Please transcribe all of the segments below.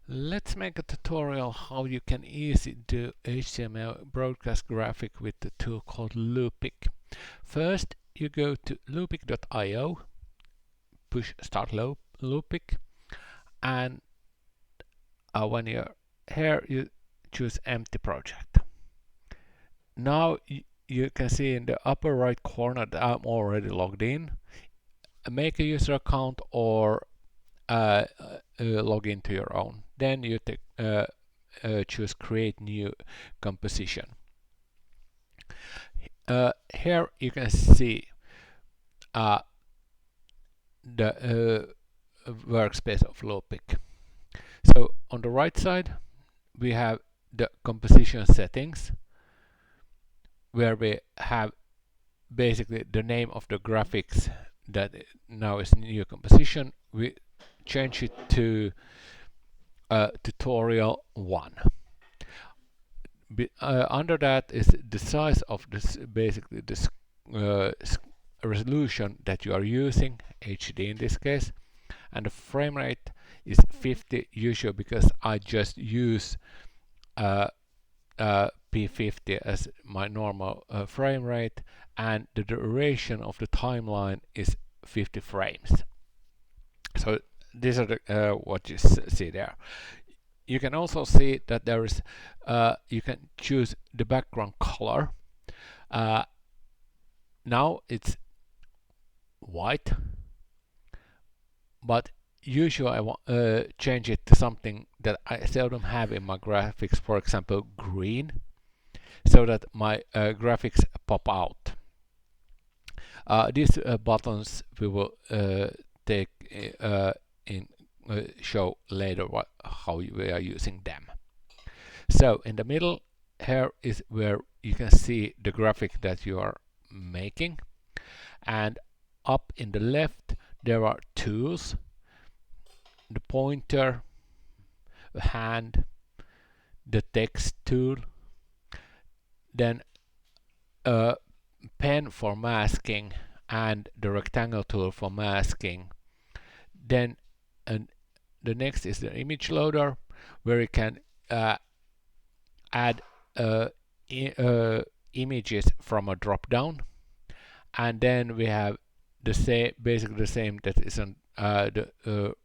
Let's make a tutorial how you can easily do HTML broadcast graphic with the tool called Loopic. First, you go to loopic.io, push start Loopic, and when you're here, you choose empty project. Now you can see in the upper right corner that I'm already logged in. Make a user account or log into your own. Then you choose create new composition. Here you can see the workspace of Loopic. So on the right side we have the composition settings, where we have basically the name of the graphics that now is new composition. We change it to tutorial 1. Under that is the size of this, basically this resolution that you are using, HD in this case, and the frame rate is 50 usually because I just use P50 as my normal frame rate, and the duration of the timeline is 50 frames. So these are the what you see there. You can also see that there is you can choose the background color. Now it's white, but usually I want change it to something that I seldom have in my graphics, for example green, so that my graphics pop out. These buttons we will take in show later how we are using them. So in the middle here is where you can see the graphic that you are making, and up in the left there are tools, the pointer, a hand, the text tool, then a pen for masking and the rectangle tool for masking. Then the next is the image loader, where you can add images from a drop down, and then we have the same, basically the same that is on the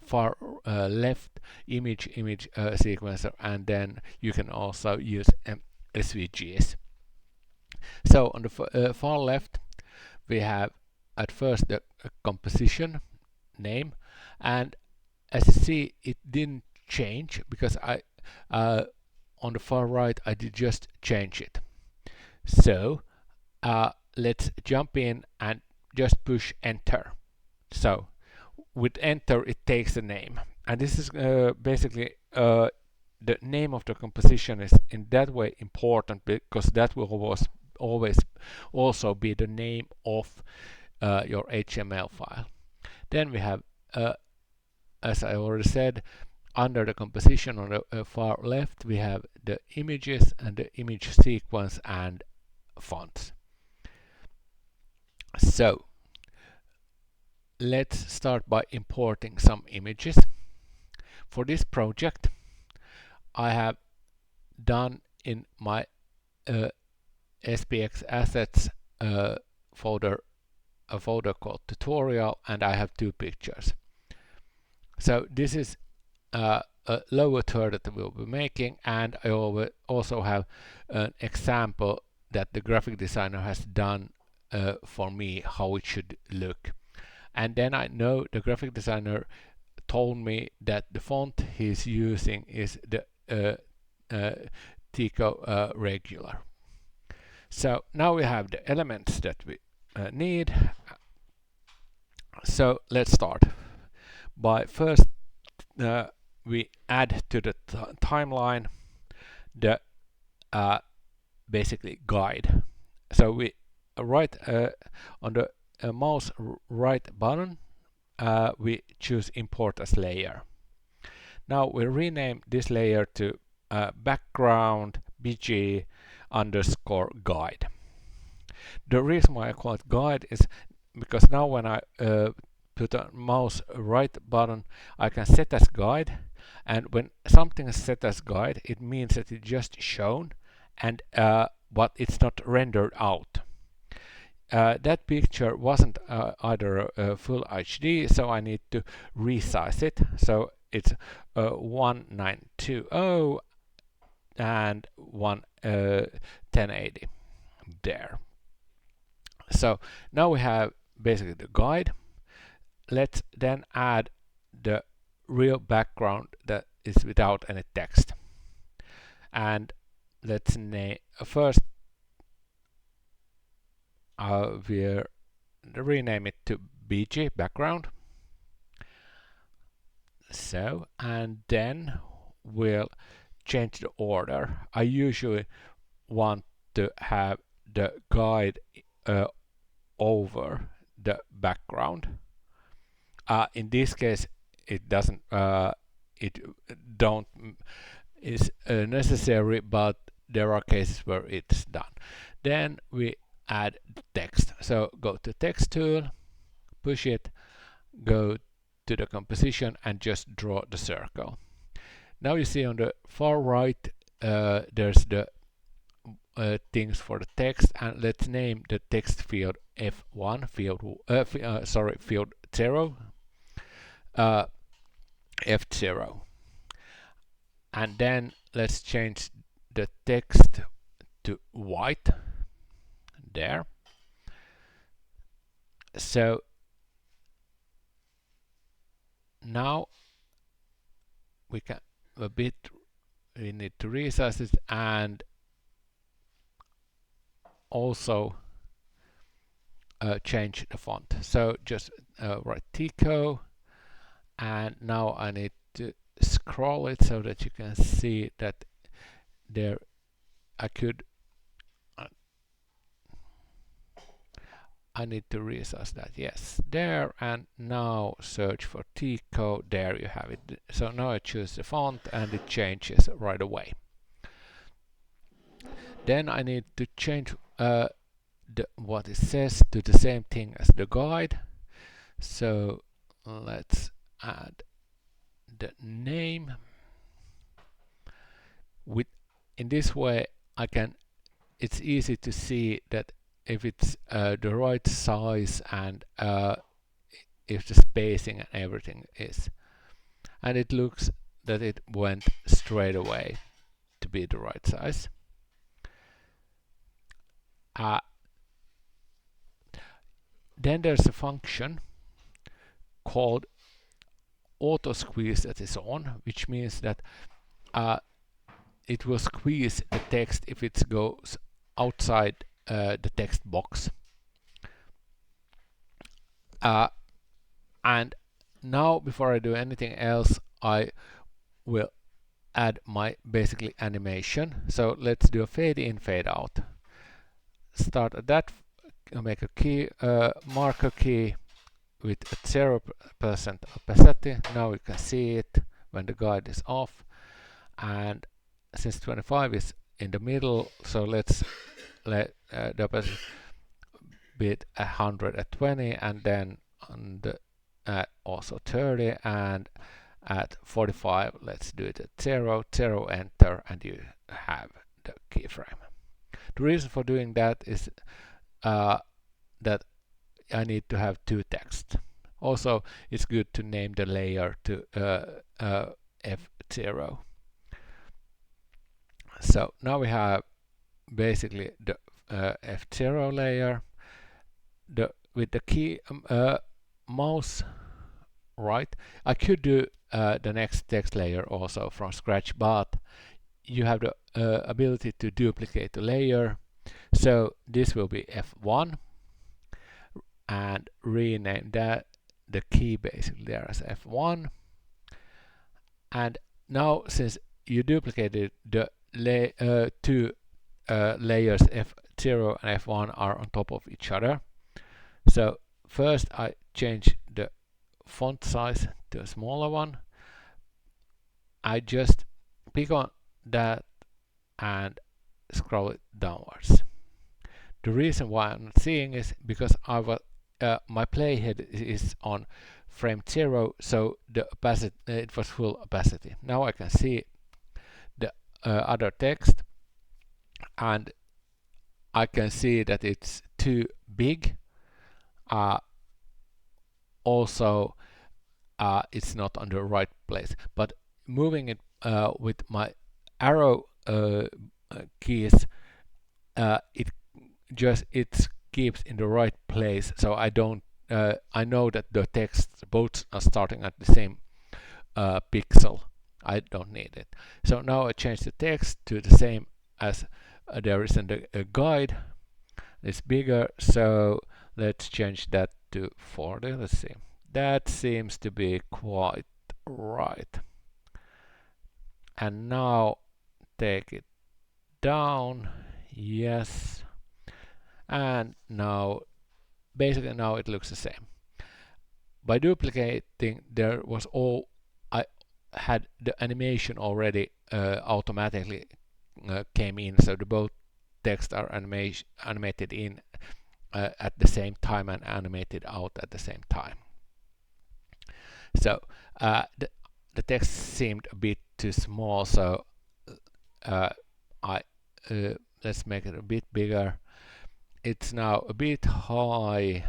far left image sequencer, and then you can also use SVGs. So on the far left we have at first the composition name, and as you see it didn't change because I on the far right I did just change it. So let's jump in and just push enter. So with enter it takes the name, and this is basically the name of the composition is in that way important, because that will always also be the name of your HTML file. Then we have as I already said, under the composition on the far left we have the images and the image sequence and fonts. So let's start by importing some images. For this project I have done in my SPX assets folder a folder called tutorial, and I have 2 pictures. So this is a lower tier that we'll be making, and I also have an example that the graphic designer has done for me how it should look. And then I know the graphic designer told me that the font he's using is the Tico regular. So now we have the elements that we need. So let's start by first we add to the timeline the basically guide. So we right on the mouse right button we choose import as layer. Now we rename this layer to background bg underscore guide. The reason why I call it guide is because now when I put a mouse right button I can set as guide, And when something is set as guide, it means that it's just shown, and but it's not rendered out. That picture wasn't either full HD, so I need to resize it. So it's 1920 and 1080 there. So now we have basically the guide. Let's then add the real background that is without any text. And let's name first we'll rename it to BG background. So, and then we'll change the order. I usually want to have the guide over the background. In this case, it doesn't. It don't is necessary, but there are cases where it's done. Then we add text. So go to text tool, push it, go to the composition, and just draw the circle. Now you see on the far right there's the things for the text, and let's name the text field F1 field field 0 F0, and then let's change the text to white there. So now we can we need to resize it, and also change the font. So just write Tico, and now I need to scroll it so that you can see that there I need to resize that, yes, there, and now search for Tico, there you have it. So now I choose the font and it changes right away. Then I need to change what it says to the same thing as the guide. So let's add the name. In this way it's easy to see that if it's the right size and if the spacing and everything is. And it looks that it went straight away to be the right size. Then there's a function called auto squeeze that is on, which means that it will squeeze the text if it goes outside the text box. And now before I do anything else, I will add my basically animation. So let's do a fade in, fade out. Start at that, make a key marker key with 0% opacity. Now you can see it when the guide is off, and since 25 is in the middle, so let's let the opacity be 120, and then on the also 30, and at 45 let's do it at 0, enter, and you have the keyframe. The reason for doing that is that I need to have two texts. Also, it's good to name the layer to F0. So now we have basically the F0 layer. With the key mouse right, I could do the next text layer also from scratch, but you have the ability to duplicate the layer. So this will be F1, and rename that the key basically there as F1. And now since you duplicated the two layers, F0 and F1 are on top of each other. So first I change the font size to a smaller one. I just pick on that and scroll it downwards. The reason why I'm not seeing is because I was my playhead is on frame 0, so the opacity it was full opacity. Now I can see the other text, and I can see that it's too big. Also, it's not on the right place, but moving it with my arrow keys, it keeps in the right place, so I don't I know that the text both are starting at the same pixel. I don't need it. So now I change the text to the same as there is in the guide. It's bigger, so let's change that to 40. Let's see. That seems to be quite right. And now take it down. Yes. And now basically now it looks the same. By duplicating, there was all I had the animation already automatically came in, so the both text are animated in at the same time and animated out at the same time. So the text seemed a bit too small, so let's make it a bit bigger. It's now a bit high,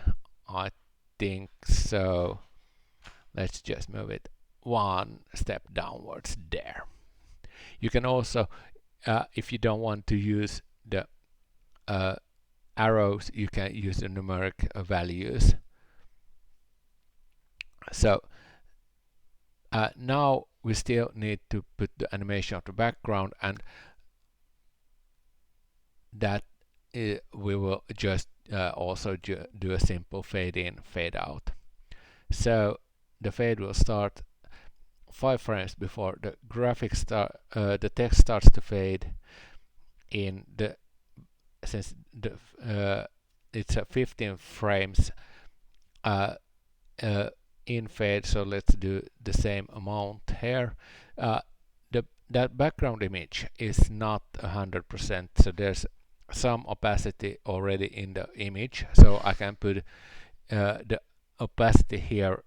I think, so let's just move it one step downwards there. You can also, if you don't want to use the arrows, you can use the numeric values. So now we still need to put the animation of the background, and that we will just also do a simple fade in, fade out. So the fade will start 5 frames before the graphics the text starts to fade in. Since it's a 15 frames in fade, so let's do the same amount here. That background image is not 100%, so there's some opacity already in the image, so I can put the opacity here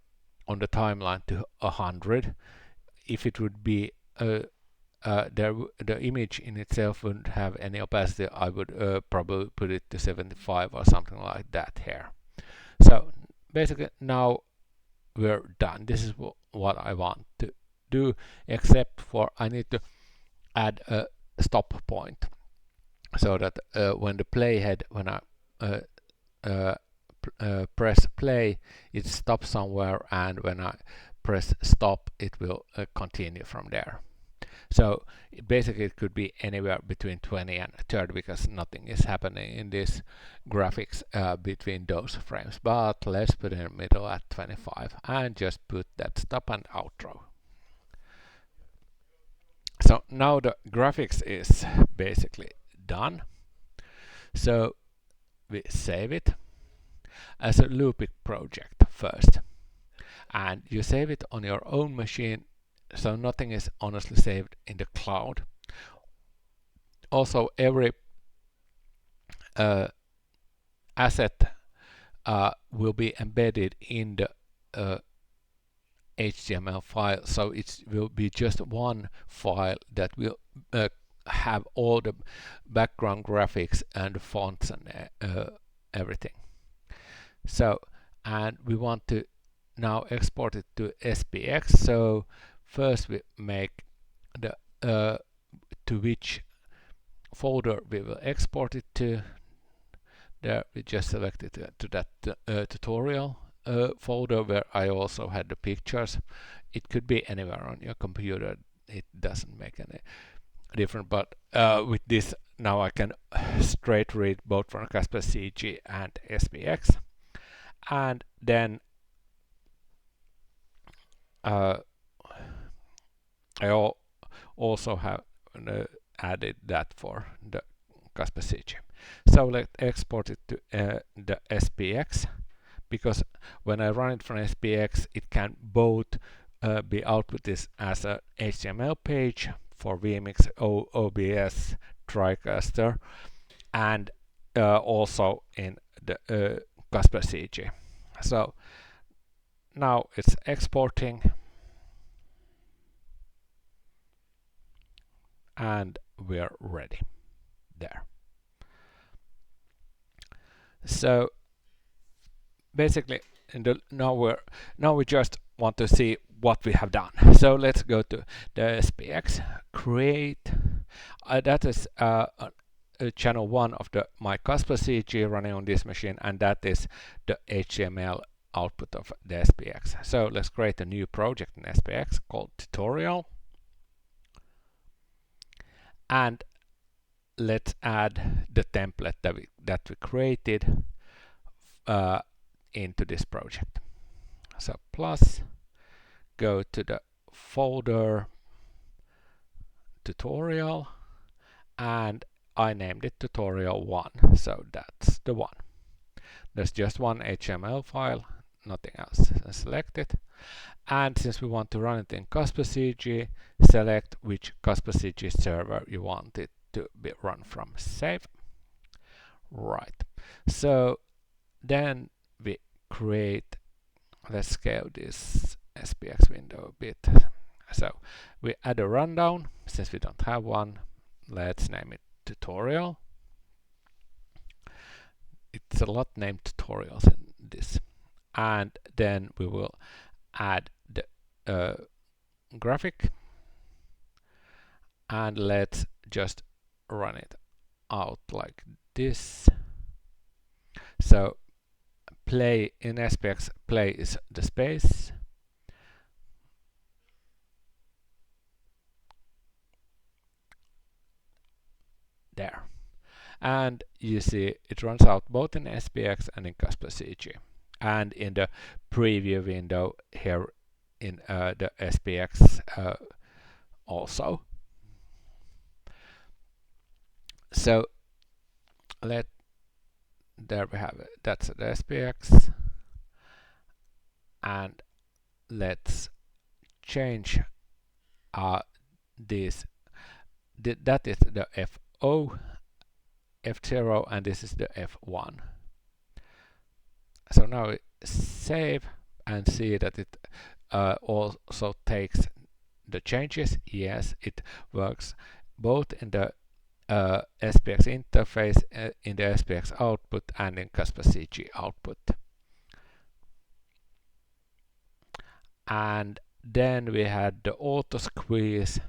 on the timeline to 100. If it would be the image in itself wouldn't have any opacity, I would probably put it to 75 or something like that here. So basically now we're done. This is what I want to do, except for I need to add a stop point, so that when the playhead, when I press play, it stops somewhere, and when I press stop, it will continue from there. So basically it could be anywhere between 20 and 30, because nothing is happening in this graphics between those frames. But let's put it in the middle at 25 and just put that stop and outro. So now the graphics is basically done. So we save it as a Loopic project first, and you save it on your own machine, so nothing is honestly saved in the cloud. Also, every asset will be embedded in the HTML file, so it will be just one file that will have all the background graphics and fonts and everything. So, and we want to now export it to SPX. So first we make the to which folder we will export it to. There we just select it to that tutorial folder where I also had the pictures. It could be anywhere on your computer, it doesn't make any difference, but with this now I can straight read both from CasparCG and SPX. And then I also have added that for the CasparCG. So let's export it to the SPX, because when I run it from SPX, it can both be outputted as a HTML page for vMix, OBS, TriCaster, and also in the CasparCG. So now it's exporting, and we're ready there. So basically, now we just want to see what we have done. So let's go to the SPX, create. That is channel 1 of my CasparCG running on this machine, and that is the HTML output of the SPX. So let's create a new project in SPX called tutorial, and let's add the template that we created into this project. So plus, go to the folder tutorial, and I named it tutorial 1, so that's the one. There's just one HTML file, nothing else. Select it, and since we want to run it in CasparCG, select which CasparCG server you want it to be run from. Save. Right, so then we create, let's scale this SPX window a bit. So we add a rundown, since we don't have one. Let's name it tutorial. It's a lot named tutorials in this. And then we will add the graphic, and let's just run it out like this. So play in SPX, play is the space. There. And you see it runs out both in SPX and in CasparCG. And in the preview window here in the SPX also. So there we have it. That's the SPX, and let's change this. That is the FO, F0, and this is the F1. So now we save and see that it also takes the changes. Yes, it works both in the SPX interface, in the SPX output, and in CasparCG output. And then we had the auto squeeze.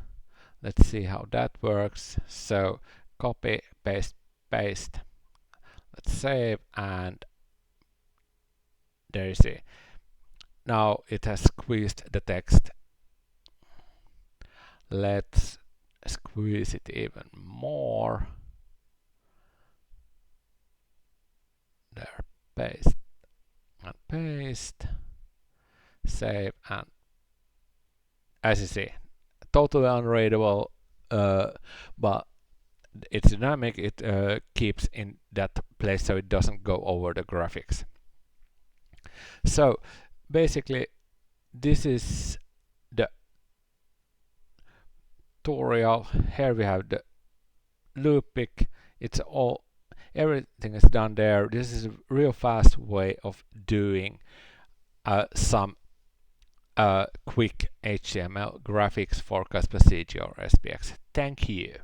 Let's see how that works. So copy, paste, paste. Let's save, and there you see. Now it has squeezed the text. Let's squeeze it even more. There, paste and paste. Save, and as you see, totally unreadable, but it's dynamic. It keeps in that place so it doesn't go over the graphics. So basically, this is the tutorial. Here we have the Loopic. It's all, everything is done there. This is a real fast way of doing some quick HTML graphics for CasparCG or SPX. Thank you.